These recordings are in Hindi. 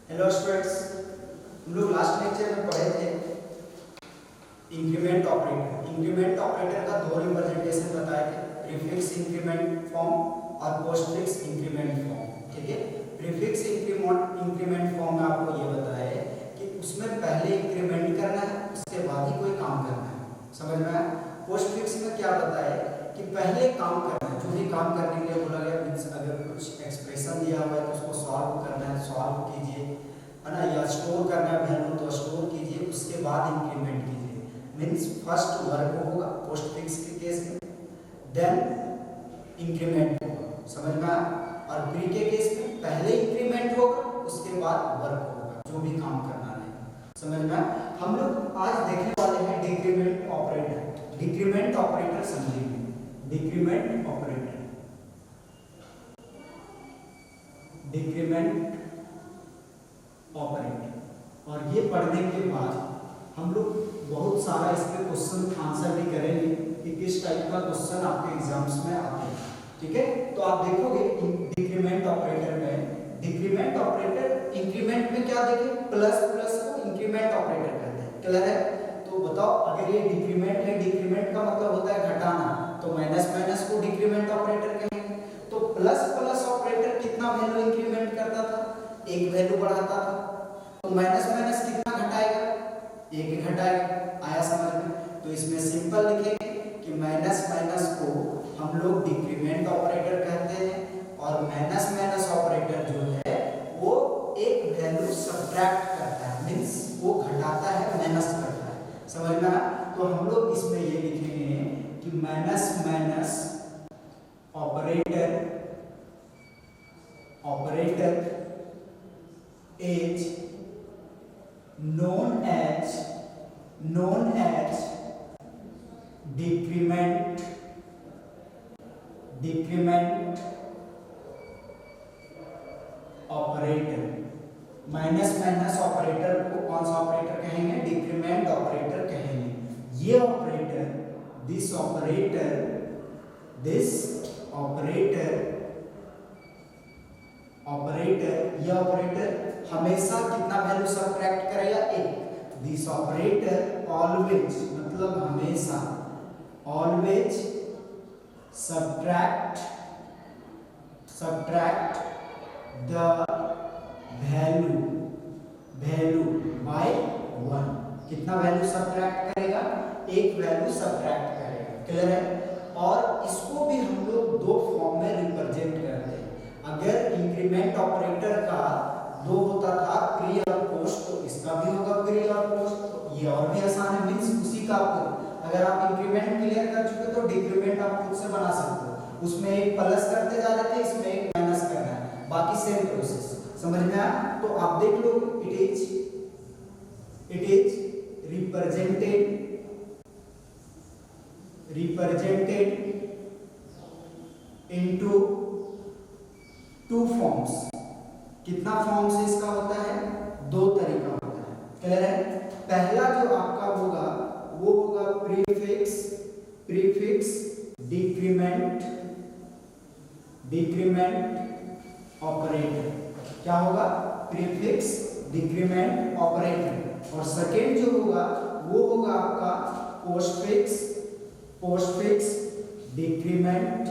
हेलो स्टूडेंट्स, हम लोग लास्ट लेक्चर में पढ़े थे इंक्रीमेंट ऑपरेटर। इंक्रीमेंट ऑपरेटर का दो रिप्रेजेंटेशन बताए थे, प्रीफिक्स इंक्रीमेंट फॉर्म और पोस्टफिक्स इंक्रीमेंट फॉर्म। ठीक है, प्रीफिक्स इंक्रीमेंट फॉर्म में आपको ये बताया है कि उसमें पहले इंक्रीमेंट करना है, उसके बाद ही कोई काम करना है। समझ में आया? पोस्टफिक्स में क्या बताया है कि पहले काम करना है, जो भी काम करने के लिए बोला गया, मीन्स अगर कुछ एक्सप्रेशन दिया हुआ है तो उसको सॉल्व करना है, सॉल्व कीजिए, है ना, या स्टोर करना है वैल्यू तो स्टोर कीजिए, उसके बाद इंक्रीमेंट कीजिए। मीन्स फर्स्ट वर्क होगा पोस्टफिक्स के केस में, देन इंक्रीमेंट होगा। समझ में आया? और प्री के केस में पहले इंक्रीमेंट होगा, उसके बाद वर्क होगा, जो भी काम करना है। समझ में आया? हम लोग आज देखने वाले हैं डिक्रीमेंट ऑपरेटर। डिक्रीमेंट ऑपरेटर समझेंगे, डिक्रीमेंट ऑपरेटर, डिक्रीमेंट ऑपरेटर। और ये पढ़ने के बाद हम लोग बहुत सारा इस पे क्वेश्चन आंसर भी करेंगे कि किस टाइप का क्वेश्चन आपके एग्जाम्स में आते हैं। ठीक है, तो आप देखोगे डिक्रीमेंट ऑपरेटर में, डिक्रीमेंट ऑपरेटर इंक्रीमेंट में क्या देखें, प्लस प्लस को इंक्रीमेंट ऑपरेटर कहते हैं। क्लियर है? तो बताओ, अगर ये डिक्रीमेंट है, डिक्रीमेंट का मतलब होता है घटाना, तो माइनस माइनस को डिक्रीमेंट ऑपरेटर कहेंगे। तो प्लस प्लस ऑपरेटर कितना वैल्यू इंक्रीमेंट करता था? एक वैल्यू बढ़ाता था। तो माइनस माइनस कितना घटाएगा? एक घटाएगा। आया समझ में? तो इसमें सिंपल लिखेंगे कि माइनस माइनस को हम लोग डिक्रीमेंट ऑपरेटर कहते हैं, और माइनस माइनस ऑपरेटर जो है वो एक वैल्यू सब्ट्रैक्ट करता है, मींस वो घटाता है, माइनस करता है। समझ में आया? तो हम लोग इसमें ये लिखेंगे कि minus minus operator is known as decrement operator. Minus minus operator को कौन सा ऑपरेटर कहेंगे? डिक्रीमेंट ऑपरेटर कहेंगे। ये ऑपरेटर, दिस ऑपरेटर ये ऑपरेटर हमेशा कितना वैल्यू सब्ट्रैक्ट करेगा? एक। दिस ऑपरेटर ऑलवेज, मतलब हमेशा, always subtract the value by 1। कितना वैल्यू सब्ट्रैक्ट करेगा? एक वैल्यू सब्ट्रैक्ट करेगा। क्लियर है? और इसको भी हम लोग दो फॉर्म में रिप्रेजेंट करते हैं। अगर इंक्रीमेंट ऑपरेटर का दो होता था, प्री और पोस्ट, तो इसका भी होगा प्री और पोस्ट। तो ये और भी आसान है, मींस उसी का अगर आप इंक्रीमेंट क्लियर कर चुके तो डिक्रीमेंट आप खुद से बना सकते हो। उसमें एक प्लस करते जा रहे थे, इसमें एक माइनस करना है, बाकी सेम प्रोसेस। समझ में आया? तो आप देख लो, it is represented into two forms. कितना फॉर्म्स इसका होता है? दो तरीका होता है। क्लियर है? पहला जो आपका होगा वो होगा प्रीफिक्स डिक्रीमेंट ऑपरेटर। क्या होगा? Prefix decrement operator. और सेकेंड जो होगा वो होगा आपका पोस्टफिक्स डिक्रीमेंट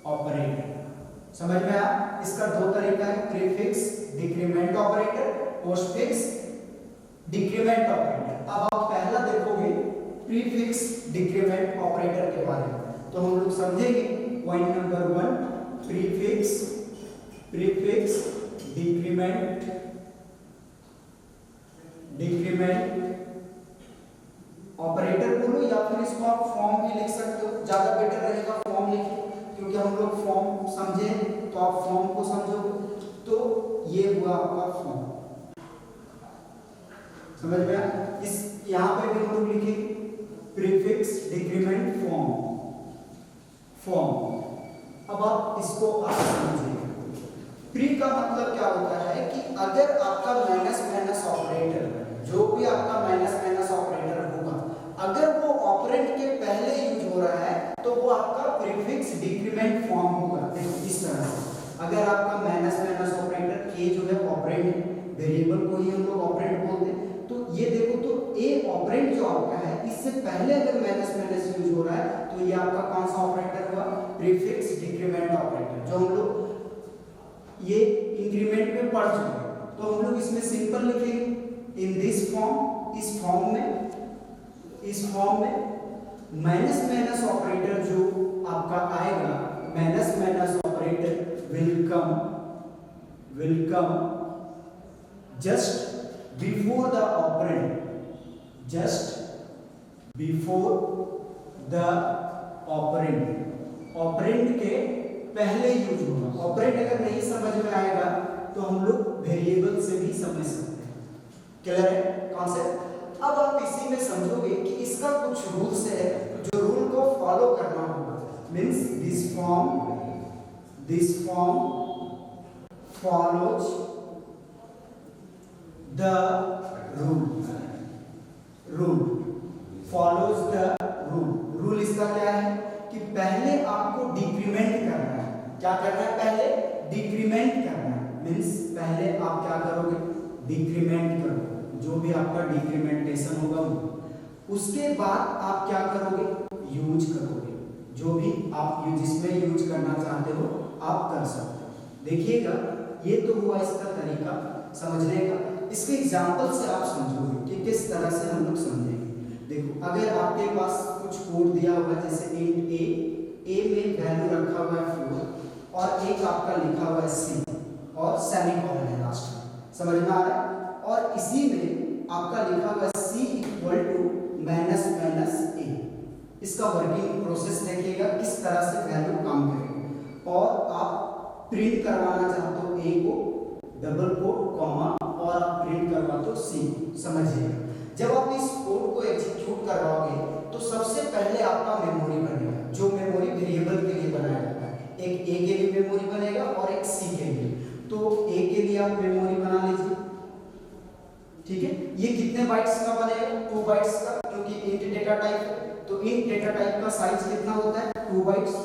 ऑपरेटर। समझ में आया? इसका दो तरीका है, prefix decrement operator, postfix decrement operator. अब आप पहला देखोगे प्रीफिक्स डिक्रीमेंट ऑपरेटर के बारे में, तो हम लोग समझेंगे point number 1, prefix decrement operator बोलो, या फिर इसको आप फॉर्म भी लिख सकते हो, ज्यादा बेटर रहेगा फॉर्म लिखिए, क्योंकि हम लोग फॉर्म समझे तो आप फॉर्म को समझोगे। तो ये हुआ आपका फॉर्म। समझ में आया? इस यहां पे भी हम लोग लिखेंगे प्रीफिक्स डिक्रीमेंट फॉर्म। अब आप इसको आप समझिए, प्री का मतलब क्या होता है कि अगर आपका माइनस माइनस ऑपरेटर, जो भी आपका माइनस माइनस ऑपरेटर होगा, अगर वो ऑपरेंड के पहले यूज हो रहा है तो वो आपका प्रीफिक्स डिक्रीमेंट फॉर्म होगा। देखो इस तरह से, अगर आपका माइनस माइनस ऑपरेटर के जो है ऑपरेंड है, वेरिएबल को ही हम लोग ऑपरेंड बोलते हैं, तो ये देखो तो ए ऑपरेंड जो आपका है इससे पहले अगर माइनस माइनस यूज हो रहा है तो ये आपका कौन सा ऑपरेटर हुआ, प्रीफिक्स डिक्रीमेंट ऑपरेटर, जो हम लोग ये इंक्रीमेंट में पढ़ चुके हैं। तो हम लोग इसमें सिंपल लिखेंगे इन दिस फॉर्म, इस फॉर्म में माइनस माइनस ऑपरेटर जो आपका आएगा, minus minus operator will come just before the operand, just before the operand, operand के पहले यूज होगा। ऑपरेंड अगर नहीं समझ में आएगा तो हम लोग वेरिएबल से भी समझ सकते हैं। क्लियर है कॉन्सेप्ट? अब आप इसी में समझोगे कि इसका कुछ रूल्स है जो रूल को फॉलो करना होगा। Means this form follows the rule follows the rule इसका क्या है कि पहले आपको डिक्रीमेंट करना है। क्या करना है? पहले डिक्रीमेंट करना है। मींस पहले आप क्या करोगे? डिक्रीमेंट करोगे, जो भी आपका डिक्रीमेंटेशन होगा वो। उसके बाद आप क्या करोगे? यूज करोगे, जो भी आप जिसमें यूज करना चाहते हो आप कर सकते हो। देखिएगा ये तो हुआ इसका तरीका समझने का। इसके एग्जांपल से आप समझोगे कि किस तरह से हम लोग समझेंगे। देखो अगर आपके पास कुछ कोड दिया हुआ है जैसे इंट ए में वैल्यू रखा हुआ है 4 और एक आपका लिखा हुआ है सी और सेमीकोलन है लास्ट में, समझ में आ रहा है? और इसी में आपका लिखा हुआ है सी इक्वल टू माइनस माइनस ए। इसका वर्किंग प्रोसेस देखिएगा किस तरह से वैल्यू काम करेगी। और आप प्रिंट करवाना चाहते हो ए को डबल कोट कॉमा और आप प्रिंट करवाते हो सी को। समझिएगा जब आप इस कोड को एग्जीक्यूट करवाओगे तो सबसे पहले आपका मेमोरी बनेगा, जो मेमोरी वेरिएबल के लिए बनाया जाता है। एक ए के लिए मेमोरी बनेगा और एक सी के लिए। तो ए के लिए आप मेमोरी बना लीजिए, ठीक है। ये कितने बाइट्स का बनेगा? 2 बाइट्स का, क्योंकि इंट डेटा टाइप है। तो इंट डेटा टाइप का साइज कितना होता है? 2 बाइट्स।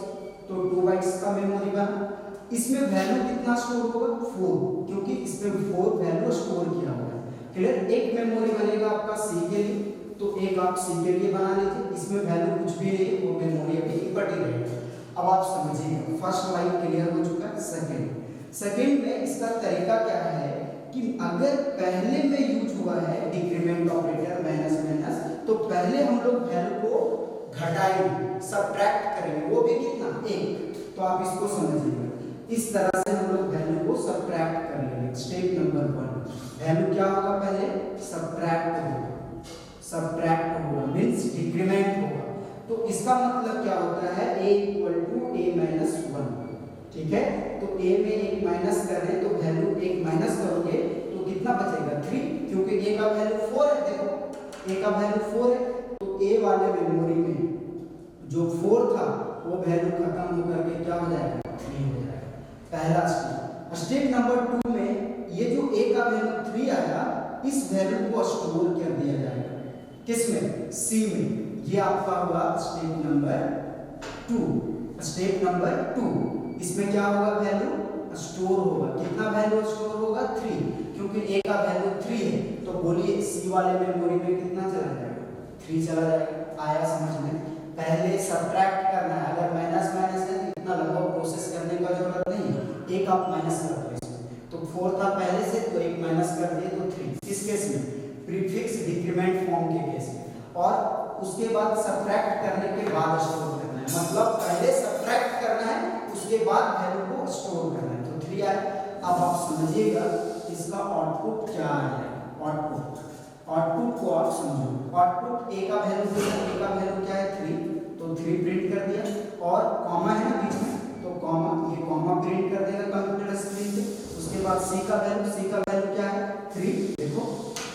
तो 2 बाइट्स का मेमोरी बना। इसमें वैल्यू कितना स्टोर होगा? 4, क्योंकि इसमें 4 वैल्यू स्टोर किया हुआ है। क्लियर? एक मेमोरी बनेगा आपका सी के लिए, तो एक आप सी के लिए बना लीजिए। इसमें वैल्यू कुछ भी नहीं, वो मेमोरी अभी इकट्ठी रहेगी। अब आप समझिए फर्स्ट लाइन क्लियर हो चुका है। सेकंड में इसका तरीका क्या है कि अगर पहले में यूज हुआ है डिक्रीमेंट ऑपरेटर माइनस माइनस, तो पहले हम लोग वैल्यू को घटाएंगे, सबट्रैक्ट करेंगे, वो भी कितना? 1। तो आप इसको समझिएगा इस तरह से हम लोग वैल्यू को सबट्रैक्ट कर लेंगे। स्टेप नंबर 1 वैल्यू क्या होगा? पहले सबट्रैक्ट होगा मींस डिक्रीमेंट होगा। तो इसका मतलब क्या होता है? a equal to a minus 1, ठीक है। तो a में एक माइनस कर रहे हैं तो वैल्यू एक माइनस करोगे तो कितना बचेगा? 3, क्योंकि a का वैल्यू 4 है। देखो a का वैल्यू 4 है तो a वाले मेमोरी में जो 4 था वो वैल्यू खत्म होकर के क्या हो जाएगा? 3 हो जाएगा। पहला स्टेप नंबर 2 में ये जो a का वैल्यू 3 आया, इस वैल्यू को स्टोर कर दिया जाएगा। किसमें? सी में। ये आपका हुआ स्टेप नंबर 2। इसमें क्या होगा? वैल्यू स्टोर होगा। कितना वैल्यू स्टोर होगा? 3, क्योंकि a का वैल्यू 3 है। तो बोलिए सी वाले मेमोरी में कितना चला जाएगा? 3 चला जाएगा। आया समझ में? पहले सबट्रैक्ट करना है। अगर माइनस माइनस है तो इतना लंबा प्रोसेस करने का जरूरत नहीं है। एक आप माइनस कर दो इसमें, तो 4 था पहले से तो एक माइनस कर दिए तो 3। किस केस में? प्रीफिक्स डिक्रीमेंट फॉर्म के केस में। और उसके बाद सबट्रैक्ट करने के बाद स्टोर करना है। मतलब पहले सबट्रैक्ट करना है उसके बाद वैल्यू को स्टोर करना है। तो 3 आया। अब आप समझिएगा इसका आउटपुट क्या है। आउटपुट को आप समझो। आउटपुट a का वैल्यू क्या है? 3, तो 3 प्रिंट कर दिया और कॉमा है ना बीच में, तो कॉमा, ये कॉमा प्रिंट कर देगा कंप्यूटर स्क्रीन पे। उसके बाद सी का वैल्यू क्या है? 3। देखो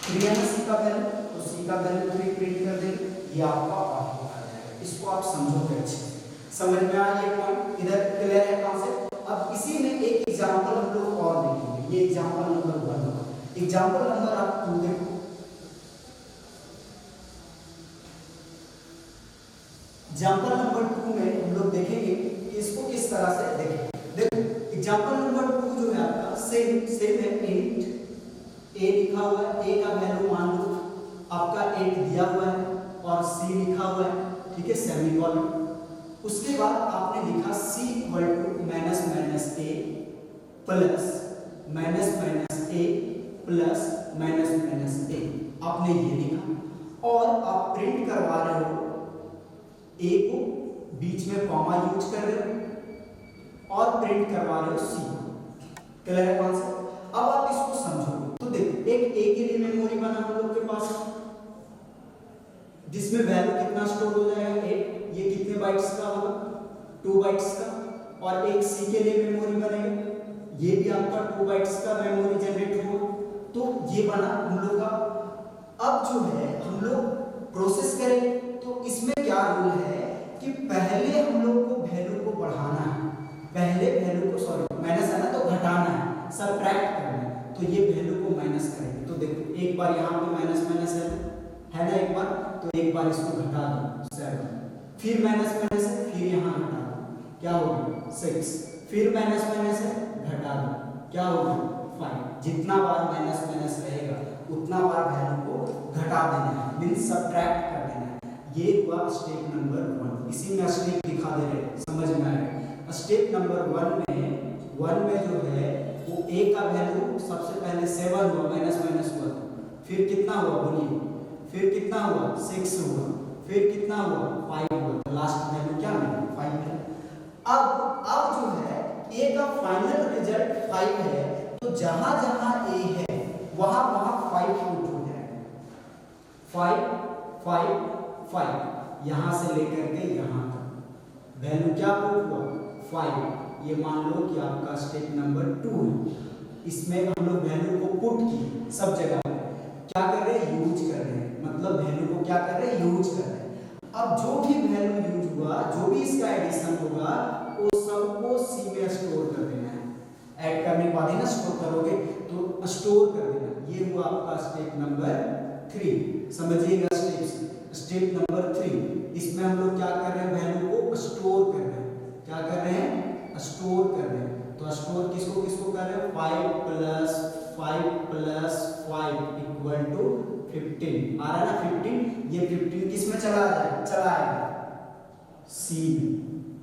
3 है ना सी का वैल्यू, तो सी का वैल्यू 3 प्रिंट कर देगा। ये आपका आउटपुट आ जाएगा। इसको आप समझोगे अच्छे से। समझ में आया ये पॉइंट? इधर क्लियर है कॉन्सेप्ट? अब इसी में एक एग्जांपल हम लोग और देखेंगे। ये एग्जांपल नंबर 1 होगा। एग्जांपल नंबर आप 2 देखो। एग्जांपल नंबर 2 में हम लोग देखेंगे कि इसको किस तरह से देखें। देखो एग्जाम्पल नंबर 2 जो है आपका सेम है, इंट ए लिखा हुआ है, ए का वैल्यू मान लो आपका 8 दिया हुआ है और सी लिखा हुआ है, ठीक है, सेमीकोलन। उसके बाद आपने लिखा c equal to minus minus A plus minus minus A plus minus minus A, आपने ये लिखा और आप प्रिंट करवा रहे हो ए को, बीच में कॉमा यूज कर रहे हो और प्रिंट करवा रहे हो सी को। क्लियर है कॉन्सेप्ट? अब आप इसको समझो तो देखो, एक ए के लिए मेमोरी बना हम लोग के पास जिसमें वैल्यू कितना स्टोर हो जाएगा 8, ये कितने बाइट्स का होगा 2 बाइट्स का, और एक सी के लिए मेमोरी बनेगा, ये भी आपका 2 बाइट्स का मेमोरी जनरेट होगा। तो ये बना हम लोग का। अब जो है हम लोग प्रोसेस करेंगे तो इसमें क्या रूल है कि पहले हम लोग को वैल्यू को बढ़ाना है, पहले वैल्यू को सॉरी माइनस है ना तो घटाना है, सबट्रैक्ट करना है, तो ये वैल्यू को माइनस करेंगे। तो देखो एक बार यहाँ पे माइनस माइनस है ना एक बार, तो एक बार इसको घटा दो 7, फिर माइनस माइनस है, फिर यहाँ घटा दो, क्या होगा 6, फिर माइनस माइनस है, घटा दो, क्या होगा 5। जितना बार माइनस माइनस रहेगा उतना बार वैल्यू को घटा देना है, मींस सबट्रैक्ट कर देना है। ये हुआ स्टेप नंबर 1। इसी में स्टेप दिखा दे रहे, समझ में आएगा। स्टेप नंबर 1 में जो है वो a का वैल्यू सबसे पहले 7 हुआ, माइनस माइनस हुआ, फिर कितना हुआ बोलिए, फिर कितना हुआ 6 हुआ, फिर कितना हुआ 5 हुआ, लास्ट वैल्यू क्या मिला 5 मिला। अब जो है a का फाइनल रिजल्ट 5 है, तो जहां जहां a है वहां 5 पुट हो जाएगा, 5 5 5, यहां से लेकर के यहां तक वैल्यू क्या पुट हुआ 5। ये मान लो कि आपका स्टेप नंबर 2 है, इसमें हम लोग वैल्यू को पुट किए सब जगह पे, क्या कर रहे हैं यूज कर रहे हैं, मतलब वैल्यू को क्या कर रहे हैं यूज कर रहे हैं। अब जो भी वैल्यू यूज हुआ, जो भी इसका एडिशन होगा वो सबको सी में स्टोर कर देना है, ऐड करने के बाद ही ना स्टोर करोगे, तो स्टोर कर देना। ये हुआ आपका स्टेप नंबर 3, समझिएगा स्टेप नंबर 3। इसमें हम लोग क्या कर रहे हैं, वैल्यू को स्टोर कर रहे हैं, क्या कर रहे हैं स्टोर कर रहे हैं। तो स्टोर किसको किसको कर रहे हैं 5 प्लस 5 इक्वल टू 15 आ रहा है ना 15। ये 15 किस में चला आएगा सी में,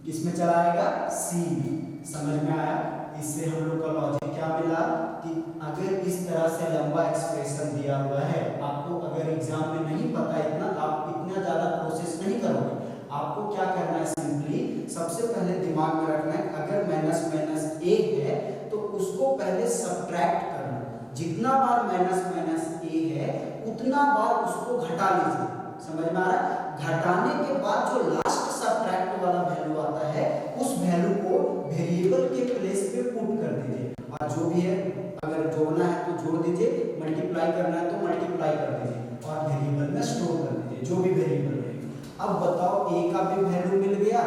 किस में चला आएगा सी में। समझ में आया? इससे हम लोग का लॉजिक क्या मिला कि अगर इस तरह से लंबा एक्सप्रेशन दिया हुआ है, आपको अगर एग्जाम में नहीं पता इतना, आप इतना ज्यादा प्रोसेस नहीं करोगे। आपको क्या करना है, सिंपली सबसे पहले दिमाग में रखना है अगर माइनस माइनस ए है तो उसको पहले सबट्रैक्ट करना, जितना बार माइनस माइनस ए है उतना बार उसको घटा लीजिए। समझ में आ रहा है? घटाने के बाद जो लास्ट सबट्रैक्ट वाला वैल्यू आता है उस वैल्यू को वेरिएबल के प्लेस पे पुट कर दीजिए, और जो भी है अगर जोड़ना है तो जोड़ दीजिए, मल्टीप्लाई करना है तो मल्टीप्लाई कर दीजिए और वेरिएबल में स्टोर कर दीजिए जो भी वेरिएबल है। अब बताओ a का भी वैल्यू मिल गया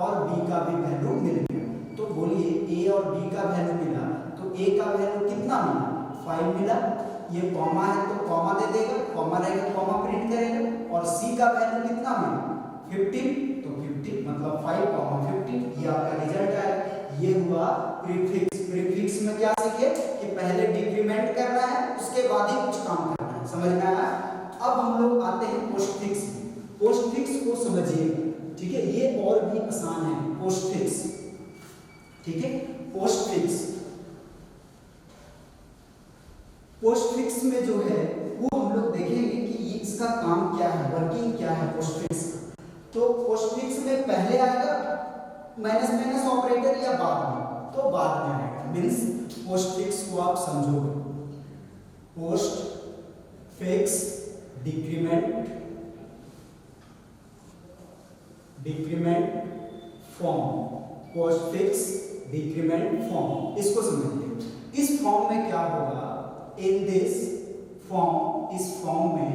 और b का भी वैल्यू मिल गया, तो बोलिए a और b का वैल्यू मिला, तो a का वैल्यू कितना मिला 5 मिला। ये कॉमा है तो कॉमा दे देगा, कॉमा रहेगा कॉमा प्रिंट करेगा, और c का वैल्यू कितना मिला 15, तो 15 मतलब 5 कॉमा 15, ये आपका रिजल्ट आया। ये हुआ प्रीफिक्स। प्रीफिक्स में क्या सीखे कि पहले डिक्रीमेंट करना है उसके बाद ही कुछ काम करना है। समझ में आया? अब हम लोग आते हैं पोस्टफिक्स। पोस्टफिक्स को समझिए, ठीक है, ये और भी आसान है पोस्टफिक्स, ठीक है। पोस्टफिक्स में जो है वो हम लोग देखेंगे कि ये इसका काम क्या है, वर्किंग क्या है पोस्टफिक्स का। तो पोस्टफिक्स में पहले आएगा माइनस माइनस ऑपरेटर या बाद में, तो बाद में आएगा, मींस पोस्टफिक्स को आप समझोगे postfix decrement form, postfix decrement form, इसको समझिए। इस फॉर्म में क्या होगा, इन दिस फॉर्म, इस फॉर्म में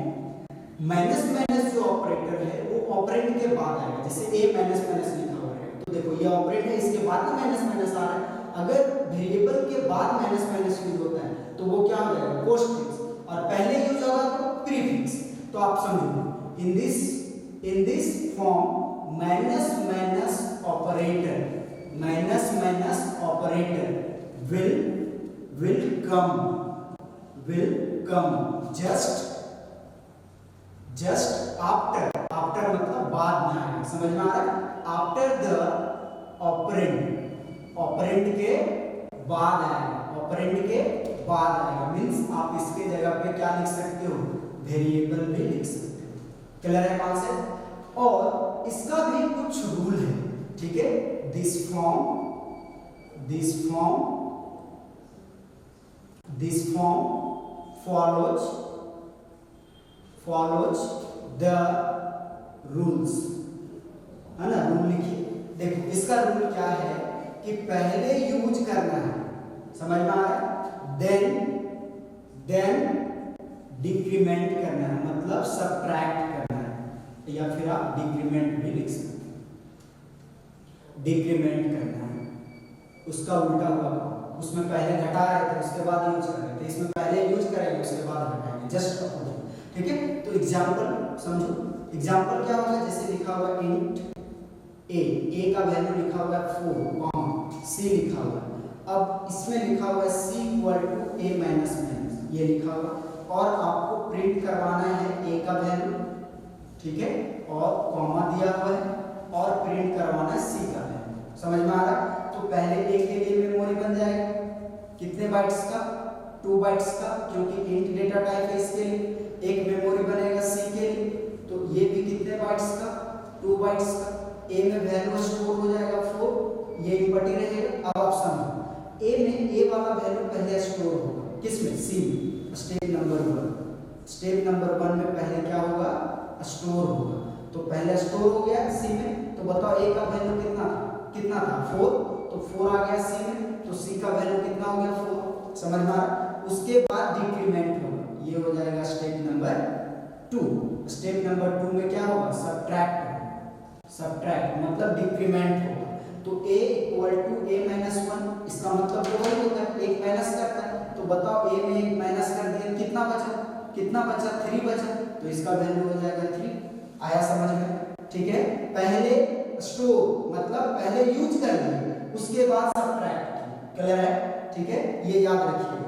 माइनस माइनस जो ऑपरेटर है वो ऑपरेंड के बाद आएगा। जैसे a माइनस माइनस लिखा हुआ है तो देखो ये ऑपरेंड है, इसके बाद में माइनस माइनस आ रहा है। अगर वेरिएबल के बाद माइनस माइनस यूज होता है तो वो क्या हो जाएगा पोस्टफिक्स, और पहले यूज होगा तो प्रीफिक्स। तो आप समझो in this form minus minus operator will come just after मतलब बाद में आएगा, समझ में आ रहा है? आफ्टर द ऑपरेंड के बाद आएगा मीन्स आप इसके जगह पे क्या लिख सकते हो, वेरिएबल भी लिख सकते हो। क्लियर है कॉन्सेप्ट? और इसका भी कुछ रूल है, ठीक है? This form follows the rules, है ना? रूल लिखिए। देखो इसका रूल क्या है कि पहले यूज करना है, समझ में आ रहा है? देन डिक्रीमेंट करना है, मतलब सबट्रैक्ट करना है, या फिर आप डिक्रीमेंट भी लिख सकते हैं। डिक्रीमेंट करना है, उसका उल्टा हुआ, उसमें पहले घटा रहे थे उसके बाद यूज कर रहे थे, इसमें पहले यूज करेंगे उसके बाद घटाएंगे, जस्ट अपोजिट। ठीक है? तो एग्जांपल समझो। एग्जांपल क्या होगा? जैसे लिखा हुआ इंट ए का वैल्यू लिखा हुआ है 4, सी लिखा हुआ है। अब इसमें लिखा हुआ है c = a माइनस ये लिखा हुआ, और आपको प्रिंट करवाना है a का वैल्यू, ठीक है? और कॉमा दिया हुआ है, और प्रिंट करवाना है c का वैल्यू। समझ में आ रहा है? तो पहले a के लिए मेमोरी बन जाएगा कितने बाइट्स का? 2 बाइट्स का, क्योंकि इंट डेटा टाइप है इसके लिए। एक मेमोरी बनेगा c के लिए, तो ये भी कितने बाइट्स का? 2 बाइट्स का। a में वैल्यू स्टोर हो जाएगा 4, ये इम्पटी रहेगा। अब आप समझो, a में a वाला वैल्यू पहले स्टोर होगा, किसमें? c में। स्टेप नंबर 1 में पहले क्या होगा? स्टोर होगा। तो पहले स्टोर हो गया c में, तो बताओ a का वैल्यू कितना था? 4, तो 4 आ गया c में, तो c का वैल्यू कितना हो गया? 4। समझ में आ रहा? उसके बाद डिक्रीमेंट होगा, ये हो जाएगा स्टेप नंबर 2। स्टेप नंबर 2 में क्या होगा? सबट्रैक्ट मतलब डिक्रीमेंट होगा। तो a = a - 1, इसका मतलब तो वही होता है, एक माइनस करता है। तो बताओ a में एक माइनस कर दिया, कितना बचा? 3 बचा, तो इसका वैल्यू हो जाएगा 3। आया समझ में? ठीक है? पहले स्टोर मतलब पहले यूज कर लिए, उसके बाद सबट्रैक्ट। क्लियर है? ठीक है? ये याद रखिए।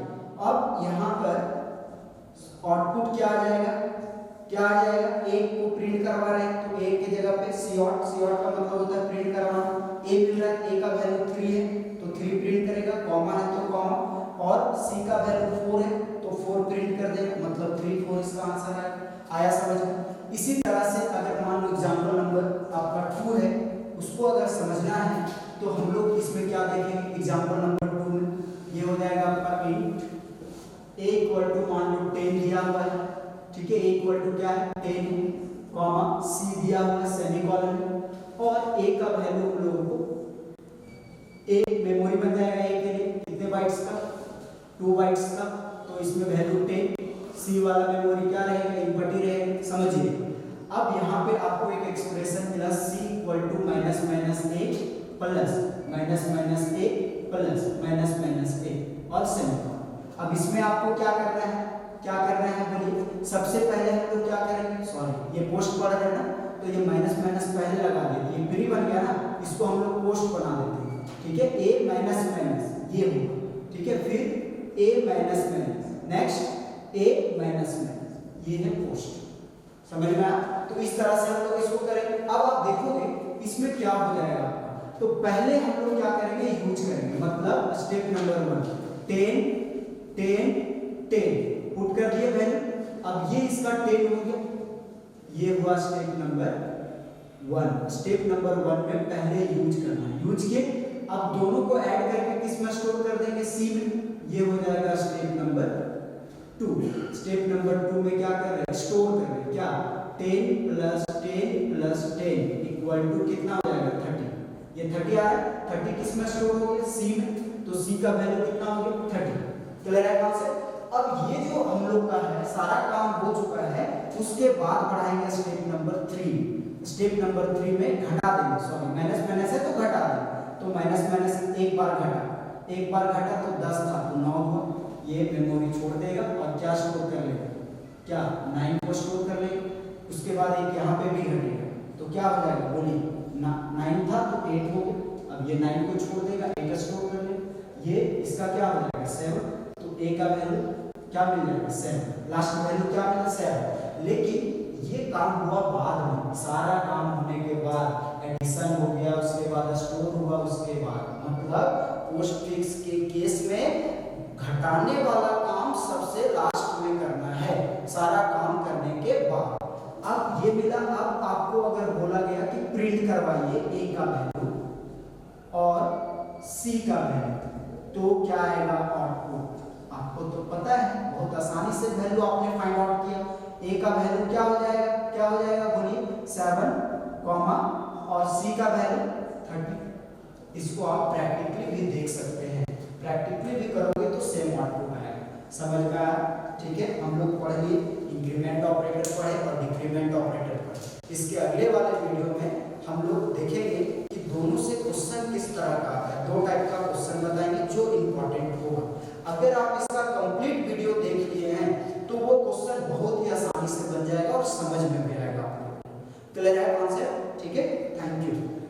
अब यहाँ पर आउटपुट क्या आ जाएगा? 1 को प्रिंट करवा रहे हैं, तो 1 की जगह पे COUT का मतलब होता है प्रिंट करवाना। a मिल रहा है, a का वैल्यू 3 है, तो 3 प्रिंट करेगा, कॉमा है तो कॉमा, और c का वैल्यू 4 है, तो 4 प्रिंट कर देगा, मतलब 3 4 इसका आंसर है। आया समझ में? इसी तरह से अगर मान लो एग्जांपल नंबर आपका 2 है, उसको अगर समझना है तो हम लोग इसमें क्या देखेंगे? एग्जांपल नंबर 2 में ये हो जाएगा आपका इंट a = मान लो 10 दिया हुआ है, ठीक है? a = क्या है? 10, कॉमा c दिया हुआ है सेमीकोलन, और a का वैल्यू हम लोगों को एक मेमोरी बन जाएगा a के लिए, कितने बाइट्स का? 2 बाइट्स का, तो इसमें वैल्यू 10, c वाला मेमोरी क्या रहेगा? इम्पटी रहेगा। समझिए, अब यहाँ पे आपको एक एक्सप्रेशन मिला c = -a प्लस -a और सेमीकोलन। अब इसमें आपको क्या करना है? बोलिए। सबसे पहले हम लोग क्या करेंगे? सॉरी, ये पोस्ट पढ़ रहे हैं ना, तो ये माइनस पहले लगा देते हैं, ये प्री बन गया ना, इसको हम लोग पोस्ट बना देते हैं। ठीक है? a - ये होगा, ठीक है? फिर a - नेक्स्ट a - ये है पोस्ट। समझ में आया? तो इस तरह से हम लोग इसको करेंगे। अब आप देखोगे इसमें क्या हो जाएगा आपका। तो पहले हम लोग क्या करेंगे? यूज करेंगे, मतलब स्टेप नंबर 1 10 पुट कर दिए वैल्यू। अब ये इसका 10 हो गया, ये हुआ स्टेप नंबर 1। स्टेप नंबर 1 में पहले यूज करना है, यूज किए। अब दोनों को ऐड करके किस में स्टोर कर देंगे? c में। ये हो जाएगा स्टेप नंबर 2। स्टेप नंबर 2 में क्या कर रहे हैं? स्टोर कर रहे हैं। क्या? 10 + 10 = कितना हो जाएगा? 30। ये 30 आ रहा है, 30 किस में स्टोर हो गया? c में, तो c का वैल्यू कितना हो गया? 30। क्लियर है कॉन्सेप्ट? अब ये जो हम लोग का है सारा काम हो चुका है, उसके बाद बढ़ाएंगे स्टेप नंबर 3। स्टेप नंबर 3 में घटा देंगे, सॉरी माइनस है तो घटा देंगे। तो माइनस एक बार घटा तो 10 था तो 9 हुआ, ये मेमोरी छोड़ देगा और क्या स्टोर कर लेगा? क्या? 9 को स्टोर कर लेगा। उसके बाद एक यहाँ पे भी घटेगा, तो क्या हो जाएगा? बोलिए। 9 था तो 8 हो गया, अब ये 9 को छोड़ देगा, 8 स्टोर कर लेगा। ये इसका क्या हो जाएगा 7, तो a का वैल्यू क्या मिल जाएगा 7, लास्ट वैल्यू क्या मिला 7। लेकिन ये काम हुआ बाद में, सारा काम होने के बाद एडिशन हो गया, उसके बाद स्टोर हुआ, उसके बाद मतलब पोस्टफिक्स के केस में घटाने वाला काम सबसे लास्ट में करना है, सारा काम करने के बाद। अब ये मिला, अब आपको अगर बोला गया कि प्रिंट करवाइए a का वैल्यू और c का वैल्यू, तो क्या आएगा आउटपुट, आपको तो पता है, बहुत आसानी से वैल्यू आपने फाइंड आउट किया। a का वैल्यू क्या हो जाएगा, क्या हो जाएगा बोलिए 7, और c का वैल्यू 30। इसको आप प्रैक्टिकली भी देख सकते हैं, प्रैक्टिकली भी करोगे तो सेम आउटपुट आएगा। समझ में आया? ठीक है, हम लोग पढ़ लिए इंक्रीमेंट ऑपरेटर पढ़े और डिक्रीमेंट ऑपरेटर पढ़े। इसके अगले वाले वीडियो में हम लोग देखेंगे कि दोनों से क्वेश्चन किस तरह का आता है, 2 टाइप का क्वेश्चन बताएंगे जो इंपॉर्टेंट होगा। अगर आप इसका कंप्लीट वीडियो देख लिए हैं तो वो क्वेश्चन बहुत ही आसानी से बन जाएगा और समझ में भी आएगा आपको। क्लियर है कॉन्सेप्ट? ठीक है, थैंक यू।